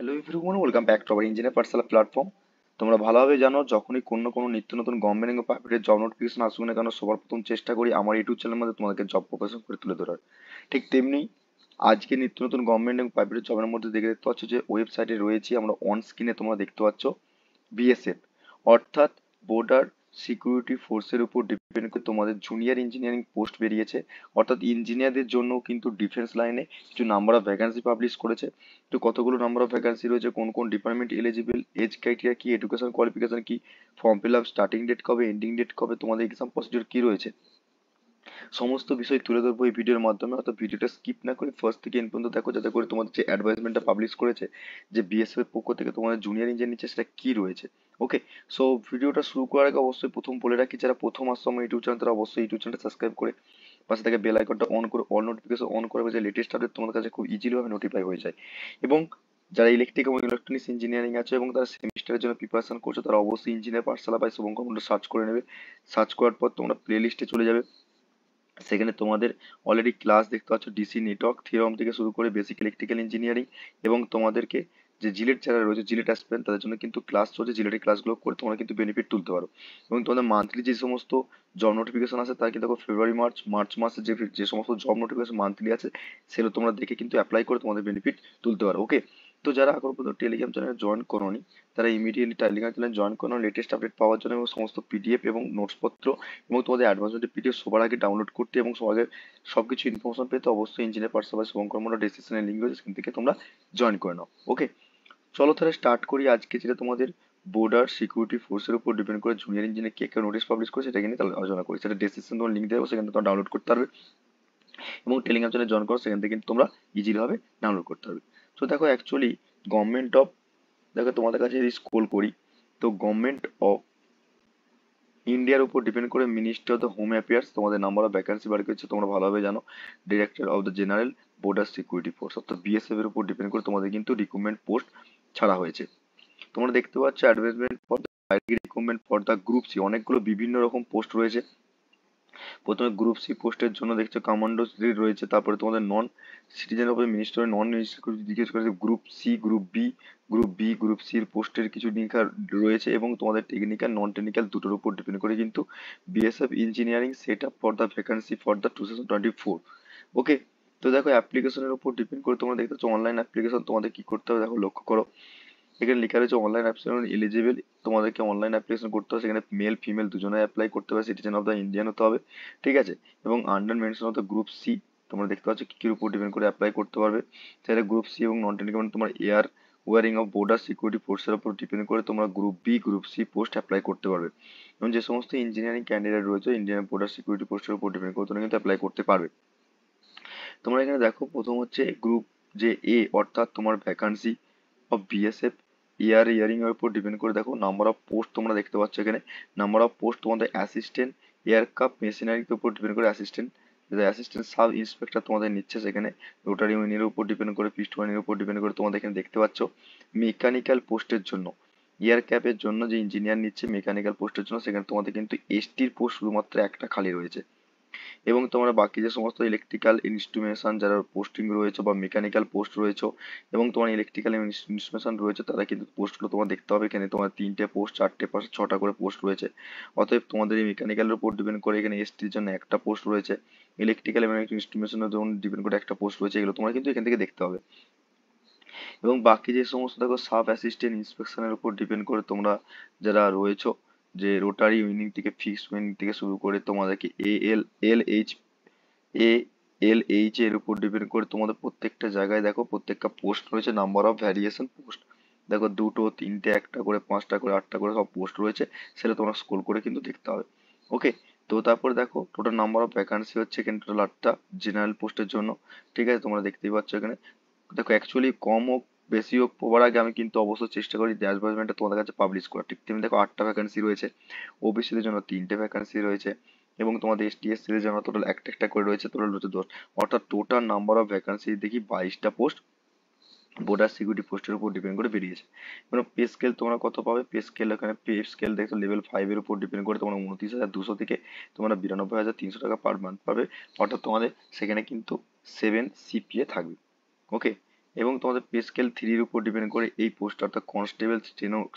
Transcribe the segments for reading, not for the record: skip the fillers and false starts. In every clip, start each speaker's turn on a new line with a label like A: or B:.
A: Hello everyone, welcome back to our engineer Pathsala platform. তোমরা ভালোভাবে জানো, যখনই কোনো নিত্য নতুন গভর্নমেন্ট এবং প্রাইভেটের জব নোটিফিকেশন আসুক না কেন, সবার প্রথম চেষ্টা করি আমার ইউটিউব চ্যানেলের মধ্যে তোমাদেরকে জব প্রকাশন করে তুলে ধরার। ঠিক তেমনি আজকে নিত্য নতুন গভর্নমেন্ট এবং প্রাইভেটের জবের মধ্যে দেখতে পাচ্ছ যে ওয়েবসাইটে রয়েছি আমরা, অন স্ক্রিনে তোমরা দেখতে পাচ্ছ বিএসএফ, অর্থাৎ বর্ডার সিকিউরিটি ফোর্সের উপর ডিপেন্ড করে তোমাদের জুনিয়র ইঞ্জিনিয়ারিং পোস্ট বেরিয়েছে। অর্থাৎ ইঞ্জিনিয়ারদের জন্য কিন্তু ডিফেন্স লাইনে কিছু নাম্বার অফ ভ্যাকান্সি পাবলিশ করেছে। তো কতগুলো নাম্বার অফ ভ্যাকান্সি রয়েছে, কোন কোন ডিপার্টমেন্ট এলিজিবল, এজ ক্রাইটেরিয়া কি, এডুকেশন কোয়ালিফিকেশন কি, form fill up starting date কবে, এন্ডিং ডেট কবে, তোমাদের এক্সাম প্রসিডিউর কি রয়েছে, সমস্ত বিষয় তুলে ধরবো এই ভিডিওর মাধ্যমে। অর্থাৎ ভিডিওটা স্কিপ না করে ফার্স্ট থেকে এন্ড পর্যন্ত দেখো, যাতে করে তোমাদের যে অ্যাডভাইসমেন্টটা পাবলিশ করেছে যে বিএসএফ এর পক্ষ থেকে তোমাদের জুনিয়র ইঞ্জিনিয়ার নিচ্ছে, সেটা কি রয়েছে। ওকে, সো ভিডিওটা শুরু করার আগে অবশ্যই প্রথম বলে রাখি, যারা প্রথম আসছো আমার ইউটিউব চ্যানেল, তারা অবশ্যই ইউটিউব চ্যানেলটা সাবস্ক্রাইব করে পাশে থেকে বেল আইকনটা অন করে অল নোটিফিকেশন অন করে, যে লেটেস্ট আপডেট তোমাদের কাছে খুব ইজিলি ভাবে নোটিফাই হয়ে যায়। এবং যারা ইলেকট্রিক এবং ইলেকট্রনিক্স ইঞ্জিনিয়ারিং আছে এবং তারা সেমিস্টারের জন্য প্রিপারেশন করছো, তারা অবশ্যই engineer Pathsala by Shubhankar Mondal search করে নেবে। সার্চ করার পর তোমরা প্লে লিস্টে চলে যাবে। সেখানে তোমাদের অলরেডি ক্লাস দেখতে পাচ্ছ, ডিসি নেটওয়ার্ক থিওরাম থেকে শুরু করে বেসিক ইলেকট্রিক্যাল ইঞ্জিনিয়ারিং, এবং তোমাদেরকে যে জিলেট যারা রয়েছে, জিলেট অ্যাসপিরেন্ট, তাদের জন্য কিন্তু ক্লাস চলছে। জিলেটের ক্লাসগুলো করে তোমরা কিন্তু বেনিফিট তুলতে পারো। এবং তোমাদের মান্থলি যে সমস্ত জব নোটিফিকেশন আছে, তার কিন্তু দেখো ফেব্রুয়ারি মার্চ মাসে যে যে সমস্ত জব নোটিফিকেশন মান্থলি আছে, সেগুলো তোমরা দেখে কিন্তু অ্যাপ্লাই করে তোমাদের বেনিফিট তুলতে পারো। ওকে, তো যারা এখনো পর্যন্ত টেলিগ্রাম চ্যানেলে জয়েন করোনি, তারা ইমিডিয়েটলি টেলিগ্রাম চ্যানেলে জয়েন করো লেটেস্ট আপডেট পাওয়ার জন্য, এবং সমস্ত পিডিএফ এবং নোটসপত্র এবং তোমাদের অ্যাডভান্সমেন্টের পিডিএফ সবার আগে ডাউনলোড করতে এবং সবার আগে সবকিছু ইনফরমেশন পেতে অবশ্যই ইঞ্জিনিয়ার পাঠশালা শুভঙ্কর মন্ডল ডেসক্রিপশনে লিঙ্ক রয়েছে, সেখান থেকে তোমরা জয়েন করে নাও। ওকে, চলো তাহলে স্টার্ট করি। আজকে যেটা তোমাদের বর্ডার সিকিউরিটি ফোর্সের উপর ডিপেন্ড করে জুনিয়র ইঞ্জিনিয়ার কে কে নোটিশ পাবলিশ করে, সেটা নিয়ে তাহলে আলোচনা করি। সেটা ডেসক্রিপশন তোমার লিঙ্ক দেবো, সেখান থেকে তোমরা ডাউনলোড করতে পারবে এবং টেলিগ্রাম চ্যানেলে জয়েন করো, সেখান থেকে কিন্তু তোমরা ইজিলি ভাবে ডাউনলোড করতে পারবে। তো দেখো অ্যাকচুয়ালি গভর্নমেন্ট অফ, দেখো তোমাদের কাছে যদি স্ক্রল করি, তো গভর্নমেন্ট অফ ইন্ডিয়ার উপর ডিপেন্ড করে ministry of the home affairs তোমাদের নাম্বার অফ ভ্যাকান্সি বার করেছে, তোমরা ভালোভাবে জানো। Director of the general border security force, অর্থাৎ বিএসএফ এর উপর ডিপেন্ড করে তোমাদের কিন্তু রিক্রুটমেন্ট পোস্ট ছাড়া হয়েছে। তোমরা দেখতে পাচ্ছ advertisement for the recruitment for the group C, অনেকগুলো বিভিন্ন রকম পোস্ট রয়েছে। প্রথমে গ্রুপ সি পোস্টের জন্য দেখছো কমান্ডো রয়েছে, তারপরে তোমাদের non citizen of minister non minister জিজ্ঞেস করেছে গ্রুপ সি, গ্রুপ সির পোস্টের কিছু লিঙ্ক রয়েছে, এবং তোমাদের টেকনিক্যাল নন টেকনিক্যাল দুটোর উপর ডিপেন্ড করে কিন্তু BSF engineering set up for the vacancy for the 2024। ওকে, তো দেখো অ্যাপ্লিকেশনের উপর ডিপেন্ড করে তোমরা দেখতে পাচ্ছ অনলাইন অ্যাপ্লিকেশন তোমাদের কি করতে হবে, দেখো লক্ষ্য করো এখানে লেখা রয়েছে অনলাইন অ্যাপ্লিকেশন এলিজিবল, তোমাদেরকে অনলাইন অ্যাপ্লিকেশন করতে হবে। সেখানে মেল ফিমেল দুজনে অ্যাপ্লাই করতে হবে, সিটিজেন অফ দ্য ইন্ডিয়ান হতে হবে, ঠিক আছে। এবং under mention of the group C, তোমরা দেখতে পাচ্ছ কি কির উপর ডিপেন্ড করে অ্যাপ্লাই করতে পারবে। সেটা গ্রুপ সি এবং নন টেকনিক্যাল তোমার এয়ার ওয়ারিং অফ বর্ডার সিকিউরিটি ফোর্সের উপর ডিপেন্ড করে তোমরা group B group C post apply করতে পারবে। এবং যে সমস্ত ইঞ্জিনিয়ারিং ক্যান্ডিডেট রয়েছে ইন্ডিয়ান বর্ডার সিকিউরিটি পোস্টের উপর ডিপেন্ড করে তোমরা কিন্তু অ্যাপ্লাই করতে পারবে। তোমরা এখানে দেখো প্রথম হচ্ছে গ্রুপ যে এ, অর্থাৎ তোমার ভ্যাকান্সি অফ বিএসএফ ইয়ারিং এর উপর ডিপেন্ড করে দেখো নাম্বার অফ পোস্ট তোমরা দেখতে পাচ্ছ এখানে। নাম্বার অফ পোস্ট তোমাদের অ্যাসিস্ট্যান্ট এয়ারক্রাফট মেশিনারির উপর ডিপেন্ড করে অ্যাসিস্ট্যান্ট, অ্যাসিস্ট্যান্ট সাব ইন্সপেক্টর তোমাদের নিচ্ছে সেখানে। রোটারি ইউনিয়নের উপর ডিপেন্ড করে, পিস্ট ইউনিয়নের উপর ডিপেন্ড করে তোমাদের এখানে দেখতে পাচ্ছ। মেকানিক্যাল পোস্টের জন্য, এয়ারক্রাফটের জন্য যে ইঞ্জিনিয়ার নিচ্ছে মেকানিক্যাল পোস্টের জন্য, সেখানে তোমাদের কিন্তু এসটির পোস্ট শুধুমাত্র একটা খালি রয়েছে। এবং তোমরা বাকি যে সমস্ত ইলেকট্রিক্যাল ইনস্ট্রুমেশন যারা পোস্টিং রয়েছে বা মেকানিক্যাল পোস্ট রয়েছে, এবং তোমার ইলেকট্রিক্যাল ইনস্ট্রুমেশন রয়েছে, তারা কিন্তু পোস্টগুলো তোমার দেখতে হবে। এখানে তোমার 3টে পোস্ট 4টে পোস্ট 6টা করে পোস্ট রয়েছে। অতএব তোমাদের এই মেকানিক্যালের উপর ডিপেন্ড করে এখানে এসটির জন্য একটা পোস্ট রয়েছে, ইলেকট্রিক্যাল এবং ইনস্ট্রুমেশনের জন্য ডিপেন্ড করে একটা পোস্ট রয়েছে। এগুলো তোমরা কিন্তু এখান থেকে দেখতে হবে। এবং বাকি যে সমস্ত দেখো সাব অ্যাসিস্ট্যান্ট ইন্সপেকশনের উপর ডিপেন্ড করে তোমরা যারা রয়েছো, যে রোটারি উইনিং থেকে ফিক্সড উইনিং থেকে শুরু করে তোমাদেরকে এ এল এইচ এর উপর ডিপেন্ড করে তোমাদের প্রত্যেকটা জায়গায় দেখো প্রত্যেকটা পোস্ট রয়েছে, নাম্বার অফ ভ্যারিয়েশন পোস্ট দেখো 2টো 3টে 1টা করে 5টা করে 8টা করে সব পোস্ট রয়েছে, সেটা তোমরা স্ক্রল করে কিন্তু দেখতে হবে। ওকে, তো তারপরে দেখো টোটাল নাম্বার অফ ভ্যাকান্সি হচ্ছে এখানে টোটাল 8টা জেনারেল পোস্টের জন্য, ঠিক আছে। তোমরা দেখতেই পাচ্ছ এখানে। দেখো অ্যাকচুয়ালি কম হোক বেশি হোক পাওয়ার আগে আমি কিন্তু অবশ্যই চেষ্টা করি অ্যাডভার্টাইজমেন্টটা তোমাদের কাছে পাবলিশ করা। ঠিক তেমনি দেখো 8টা ভ্যাকান্সি রয়েছে, ওবিসিদের জন্য 3টে ভ্যাকান্সি রয়েছে, এবং তোমাদের এসটি এসসি এর জন্য টোটাল একটা একটা করে রয়েছে, টোটাল রয়েছে 10। অর্থাৎ টোটাল নাম্বার অফ ভ্যাকান্সি দেখি 22টা পোস্ট বর্ডার সিকিউরিটি পোস্টের উপর ডিপেন্ড করে বেরিয়েছে। এবার পে স্কেল তোমরা কত পাবে, পে স্কেল এখানে পে স্কেল দেখো লেভেল 5 এর উপর ডিপেন্ড করে তোমরা 29,200 থেকে তোমরা 92,300 টাকা পার মান্থ পাবে। অর্থাৎ তোমাদের সেখানে কিন্তু 7 সিপিএ থাকবে। ওকে, এবং তোমাদের পে স্কেল 3 এর উপর ডিপেন্ড করে এই পোস্ট, অর্থাৎ কনস্টেবল,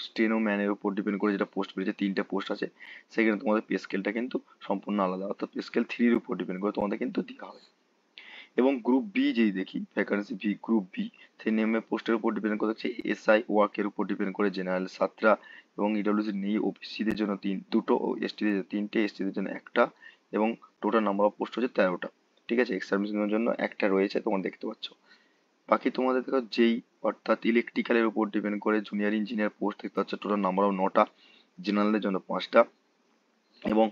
A: স্টেনো ম্যানের উপর ডিপেন্ড করে যেটা পোস্ট বেরিয়েছে, 3টে পোস্ট আছে, সেখানে তোমাদের পে স্কেলটা কিন্তু সম্পূর্ণ আলাদা, অর্থাৎ পে স্কেল 3 এর উপর ডিপেন্ড করে তোমাদের কিন্তু দেওয়া হবে। এবং গ্রুপ বি যেই দেখি, ভ্যাকান্সি বি, গ্রুপ বি, সেই নেমে পোস্টের উপর ডিপেন্ড করে হচ্ছে এসআই ওয়ার্কের উপর ডিপেন্ড করে জেনারেল 7টা, এবং ইডব্লিউসি নেই, ওবিসিদের জন্য দুটো, ও এসটিদের 3টে, এসটিদের জন্য একটা, এবং টোটাল নাম্বার অফ পোস্ট হচ্ছে 13টা। ঠিক আছে, এক্স সার্ভিসম্যানের জন্য একটা রয়েছে, তোমরা দেখতে পাচ্ছ। বাকি তোমাদের দেখো যেই, অর্থাৎ ইলেকট্রিক্যালের উপর ডিপেন্ড করে জুনিয়র ইঞ্জিনিয়ার পোস্ট দেখতে পাচ্ছ, টোটাল নাম্বার অফ 9টা, জেনারেলের জন্য 5টা, এবং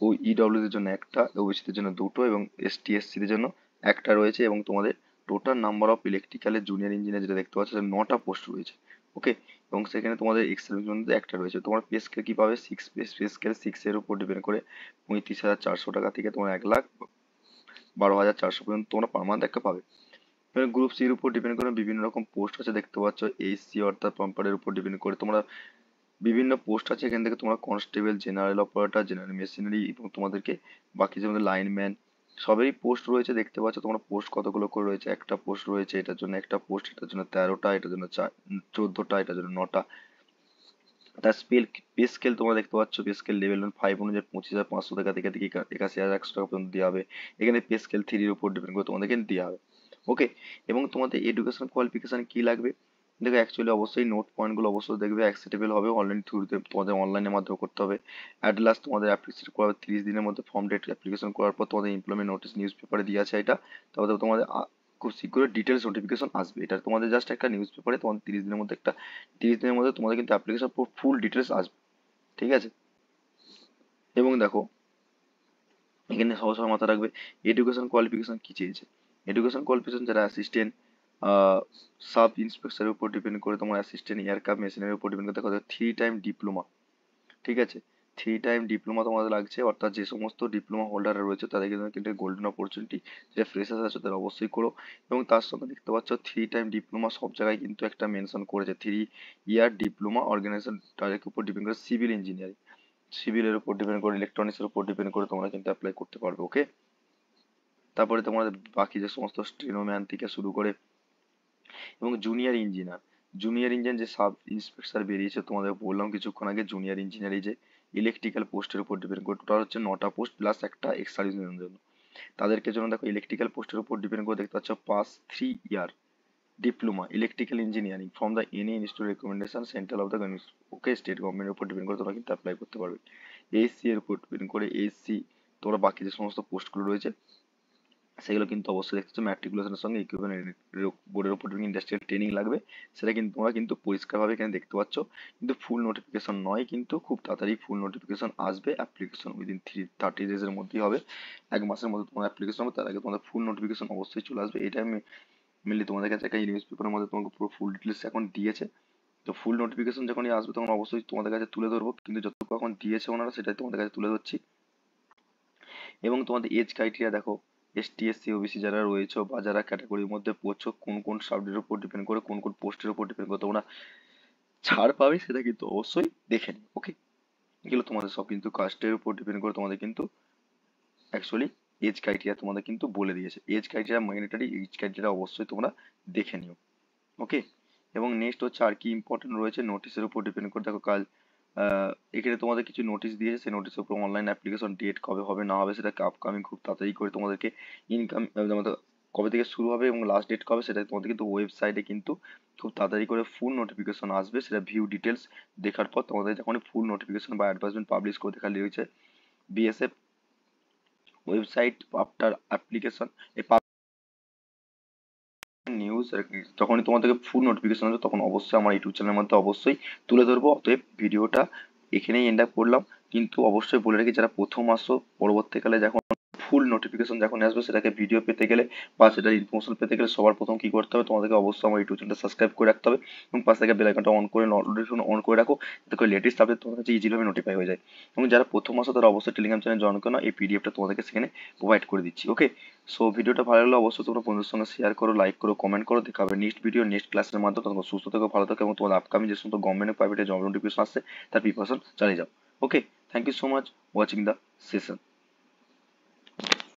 A: ওই ইডব্লিউদের জন্য একটা, ওবিসিদের জন্য দুটো, এবং এসটি এসসিদের জন্য একটা রয়েছে। এবং তোমাদের টোটাল নাম্বার অফ ইলেকট্রিক্যালের জুনিয়র ইঞ্জিনিয়ার যেটা দেখতে পাচ্ছ, 9টা পোস্ট রয়েছে। ওকে, এবং সেখানে তোমাদের এক্সেলের জন্য একটা রয়েছে। তোমার পে স্কেল কি পাবে, পে স্কেল 6 এর উপর ডিপেন্ড করে 35,400 টাকা থেকে তোমার 1,12,400 পর্যন্ত তোমরা পার মান্থ একটা পাবে। এবার গ্রুপ সির উপর ডিপেন্ড করে বিভিন্ন রকম পোস্ট আছে, দেখতে পাচ্ছ। এইচসি অর্থাৎ পাম্পারের উপর ডিপেন্ড করে তোমরা বিভিন্ন পোস্ট আছে, এখান থেকে তোমরা constable, general operator, general machinery, এবং তোমাদেরকে বাকি যেমন লাইনম্যান, সবেরই পোস্ট রয়েছে, দেখতে পাচ্ছ তোমরা। পোস্ট কতগুলো করে রয়েছে, একটা পোস্ট রয়েছে, এটার জন্য একটা পোস্ট, এটার জন্য 13টা, এটার জন্য 14টা, এটার জন্য 9টা। তার পে স্কেল তোমরা দেখতে পাচ্ছ, পে স্কেল লেভেল 5 অনুযায়ী 25,500 টাকা থেকে 81,100 টাকা পর্যন্ত দেওয়া হবে। এখানে পে স্কেল 3 এর উপর ডিপেন্ড করে তোমাদেরকে দেওয়া হবে। ওকে, এবং তোমাদের এডুকেশন কোয়ালিফিকেশন কি লাগবে, দেখো অ্যাকচুয়ালি অবশ্যই নোট পয়েন্টগুলো অবশ্যই দেখবে অ্যাকসেপ্টেবল হবে, অনলাইন থ্রুতে তোমাদের অনলাইনের মাধ্যমে করতে হবে। অ্যাট লাস্ট তোমাদের অ্যাপ্লিকেশন করা 30 দিনের মধ্যে, ফর্ম ডেট অ্যাপ্লিকেশন করার পর তোমাদের এমপ্লয়মেন্ট নোটিস নিউজ পেপারে দিয়ে আছে এটা, তবে তোমাদের খুব শীঘ্রই ডিটেলস নোটিফিকেশন আসবে। এটা তোমাদের জাস্ট একটা নিউজ পেপারে তোমাদের 30 দিনের মধ্যে একটা, 30 দিনের মধ্যে তোমাদের কিন্তু অ্যাপ্লিকেশন ফুল ডিটেলস আসবে। ঠিক আছে, এবং দেখো এখানে সহজ সহজ মাথা রাখবে এডুকেশন কোয়ালিফিকেশন কি চেয়েছে। এডুকেশন কোয়ালিফিকেশন যারা অ্যাসিস্ট্যান্ট সাব ইন্সপেক্টরের উপর ডিপেন্ড করে, তোমার অ্যাসিস্ট্যান্ট এয়ারক্রাফট মেশিনের উপর ডিপেন্ড করে, দেখো 3 টাইম ডিপ্লোমা। ঠিক আছে, 3 টাইম ডিপ্লোমা তোমাদের লাগছে, অর্থাৎ যে সমস্ত ডিপ্লোমা হোল্ডার রয়েছে তাদের কিন্তু গোল্ডেন অপরচুনিটি, যে ফ্রেশার্স আছে তারা অবশ্যই করো। এবং তার সঙ্গে দেখতে পাচ্ছ 3 টাইম ডিপ্লোমা সব জায়গায় কিন্তু একটা মেনশন করেছে, 3 ইয়ার ডিপ্লোমা অর্গানাইজেশন ডাইরেক্ট উপর ডিপেন্ড করে সিভিল ইঞ্জিনিয়ারিং, সিভিলের উপর ডিপেন্ড করে, ইলেকট্রনিক্স এর উপর ডিপেন্ড করে তোমরা কিন্তু অ্যাপ্লাই করতে পারবে। ওকে, তারপরে তোমাদের বাকি যে সমস্ত স্টেনোম্যান থেকে শুরু করে, এবং জুনিয়র ইঞ্জিনিয়ার যে সাব ইন্সপেক্টর বেরিয়েছে, তোমাদের বললাম কিছুক্ষণ আগে, জুনিয়র ইঞ্জিনিয়ার যে ইলেকট্রিক্যাল পোস্টের উপর ডিপেন্ড করে, টোটাল হচ্ছে 9টা পোস্ট প্লাস একটা এক্স সার্ভিসম্যানের জন্য। তাদেরকে জন্য দেখো ইলেকট্রিক্যাল পোস্টের উপর ডিপেন্ড করে, দেখতে পাচ্ছ pass 3 year diploma electrical engineering from the any institute recommendation central of the okay, state গভর্নমেন্টের উপর ডিপেন্ড করে তোমরা কিন্তু অ্যাপ্লাই করতে পারবে। এসসি এর উপর ডিপেন্ড করে, এসসি তোমরা বাকি যে সমস্ত পোস্টগুলো রয়েছে সেগুলো কিন্তু অবশ্যই দেখতেছো ম্যাট্রিকুলেশনের সঙ্গে ইকুইভ্যালেন্ট বোর্ডের উপর ইন্ডাস্ট্রিয়াল ট্রেনিং লাগবে, সেটা কিন্তু তোমরা কিন্তু পরিষ্কারভাবে এখানে দেখতে পাচ্ছ। কিন্তু ফুল নোটিফিকেশন নয়, কিন্তু খুব তাড়াতাড়ি ফুল নোটিফিকেশন আসবে, অ্যাপ্লিকেশন উইদিন 30 ডেজের মধ্যেই হবে, 1 মাসের মধ্যে তোমার অ্যাপ্লিকেশন হবে, তার আগে তোমাদের ফুল নোটিফিকেশন অবশ্যই চলে আসবে। এটা আমি মেনলি তোমাদের কাছে একটা নিউজ পেপারের মধ্যে তোমাকে পুরো ফুল ডিটেলস এখন দিয়েছে। তো ফুল নোটিফিকেশন যখনই আসবে তখন অবশ্যই তোমাদের কাছে তুলে ধরবো, কিন্তু যতটুকু এখন দিয়েছে ওনারা সেটাই তোমাদের কাছে তুলে ধরছি। এবং তোমাদের এজ ক্রাইটেরিয়া দেখো, এসটি এসসি ওবিসি যারা রয়েছে বা যারা ক্যাটাগরির মধ্যে পড়ছো, কোন কোন সাবজেক্টের উপর ডিপেন্ড করে, কোন কোন পোস্টের উপর ডিপেন্ড করে তোমরা ছাড় পাবে, সেটা কিন্তু অবশ্যই দেখে নিও। ওকে, এগুলো তোমাদের সব কিন্তু কাস্টের উপর ডিপেন্ড করে তোমাদের কিন্তু অ্যাকচুয়ালি এজ ক্রাইটেরিয়া তোমাদের কিন্তু বলে দিয়েছে। Age criteria mandatory, age criteria অবশ্যই তোমরা দেখে নিও। ওকে, এবং নেক্সট হচ্ছে আর কি ইম্পর্টেন্ট রয়েছে, নোটিশের উপর ডিপেন্ড করে, দেখো কাল এখানে তোমাদের কিছু নোটিশ দিয়েছে, সেই নোটিশের উপর অনলাইন অ্যাপ্লিকেশন ডেট কবে হবে না হবে সেটা আপকামিং খুব তাড়াতাড়ি করে তোমাদেরকে ইনকাম, আমাদের কবে থেকে শুরু হবে এবং লাস্ট ডেট কবে সেটা তোমাদের কিন্তু ওয়েবসাইটে কিন্তু খুব তাড়াতাড়ি করে ফুল নোটিফিকেশন আসবে, সেটা ভিউ ডিটেলস দেখার পর তোমাদের যখন ফুল নোটিফিকেশন বা অ্যাডভার্টাইজমেন্ট পাবলিশ করে দেখা রয়েছে বিএসএফ ওয়েবসাইট আফটার অ্যাপ্লিকেশন, এই নিউজ যখনই তোমাদেরকে ফুল নোটিফিকেশন আসবে তখন অবশ্যই আমার ইউটিউব চ্যানেলের মধ্যে অবশ্যই তুলে ধরবো। অতএব ভিডিওটা এখানেই এন্ড আপ করলাম, কিন্তু অবশ্যই বলে রাখি যারা প্রথম আসো, পরবর্তীকালে যখন ফুল নোটিফিকেশন যখন আসবে সেটাকে ভিডিও পেতে গেলে বা সেটার ইনফরমেশন পেতে গেলে সবার প্রথম কি করতে হবে, তোমাদেরকে অবশ্যই আমার ইউটিউব চ্যানেলটা সাবস্ক্রাইব করে রাখতে হবে এবং পাশে থেকে বেল আইকনটা অন করে নোটিফিকেশন অন করে রাখো, যাতে করে লেটেস্ট আপডেট তোমার কাছে ইজিভাবে নোটিফাই হয়ে যায়। এবং যারা প্রথম আসো তারা অবশ্যই টেলিগ্রাম চ্যানেল জয়েন করো, এই পিডিএফটা তোমাদেরকে সেখানে প্রোভাইড করে দিচ্ছি। ওকে, সো ভিডিওটা ভালো লাগলে অবশ্যই তোমরা বন্ধুদের সঙ্গে শেয়ার করো, লাইক করো, কমেন্ট করো। দেখা হবে নেক্সট ভিডিও নেক্সট ক্লাসের মাধ্যমে। তোমরা সুস্থ থেকো, ভালো থেকো এবং তোমাদের আপকামিং যে সমস্ত গভর্নমেন্ট প্রাইভেটে জব নোটিফিকেশন আসছে তার প্রিপারেশন চালিয়ে যাও। Okay, thank you so much watching the session.